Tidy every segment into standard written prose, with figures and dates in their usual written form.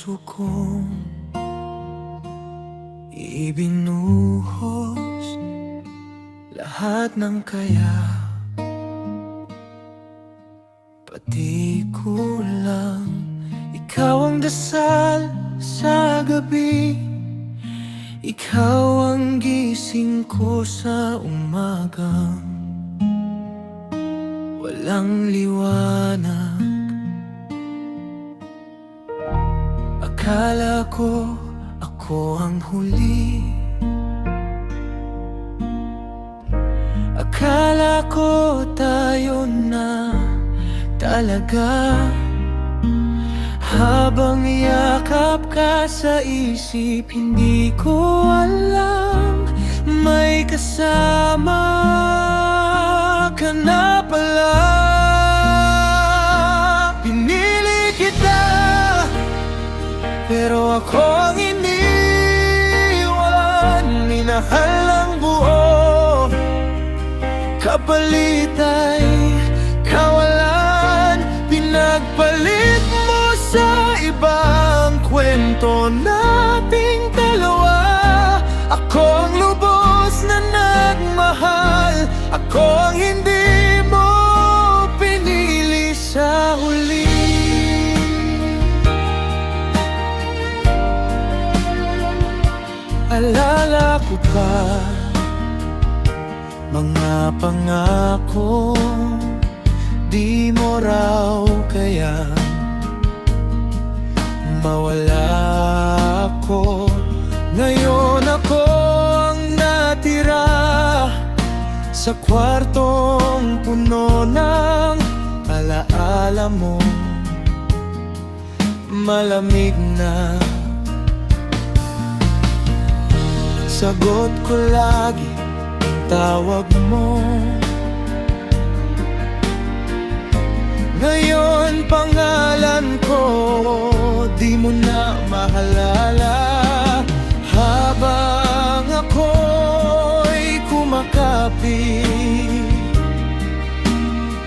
puso kong ibinuhos lahat ng kaya, pati kulang. Ikaw ang dasal sa gabi, ikaw ang gising ko sa umagang walang liwanag. Akala ko ako ang huli, akala ko tayo na talaga. Habang yakap ka sa isip, hindi ko alam may kasama ka na pala. Pinili kita, pero ako ang iniwan. Minahal ang buo, kapalit ay kawalan. Pinagpalit mo sa ibang kwento nating dalawa. Ako ang lubos na nagmahal, ako ang hindi mo pinili sa huli. Alala ko pa mga pangako, di mo raw kaya mawala ako. Ngayon ako ang natira sa kwartong puno ng alaala mo. Malamig na sagot ko lagi tawag mo. Ngayon pangalan ko di mo na mahalala. Habang ako'y kumakapit,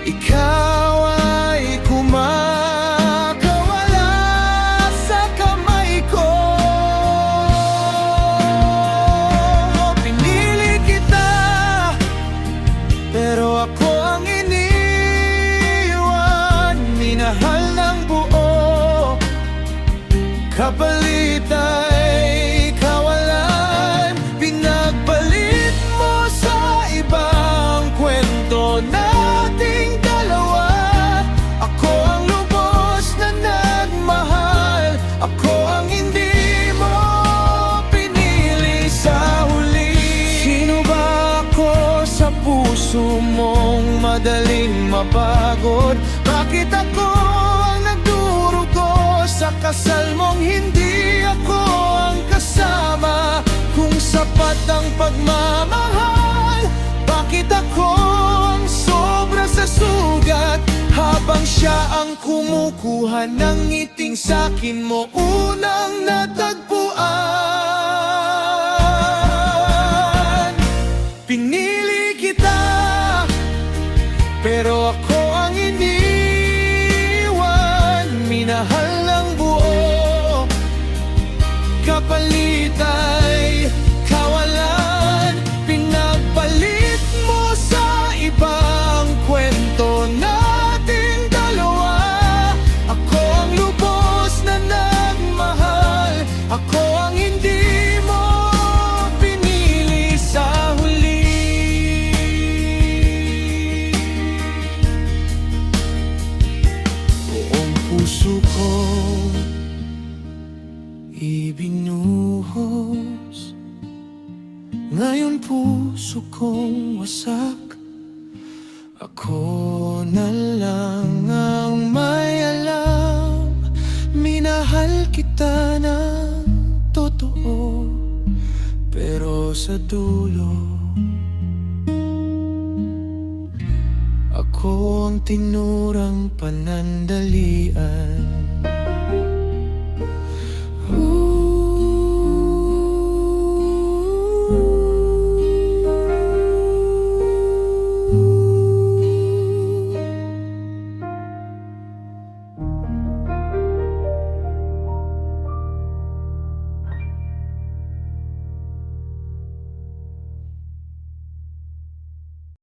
ikaw ay kumakawala sa kamay ko. Pinili kita, pero ako ang iniwan. Minahal ng buo, kapalit ay kawalan. Pinagpalit mo sa ibang kwento nating dalawa. Ako ang lubos na nagmahal, ako ang hindi mo pinili sa huli. Sino ba ako sa puso mong madaling mapagod? Bakit ako ang nagdurugo sa kasal mong hindi ako ang kasama? Kung sapat ang pagmamahal, bakit ako ang sobra sa sugat? Habang siya ang kumukuha ng ngiting sa'kin mo unang natagpuan. Pinili kita, pero ako ang iniwan. Minahal ng buo, kapalit ay kawalan. Pinagpalit mo sa ibang kwento nating dalawa. Ako ang lubos na nagmahal, ako ang hindi mo pinili sa huli. Buong puso ko ibinuhos, ngayon puso kong wasak. Ako na lang ang may alam, minahal kita ng totoo, pero sa dulo ako ang tinurang panandalian.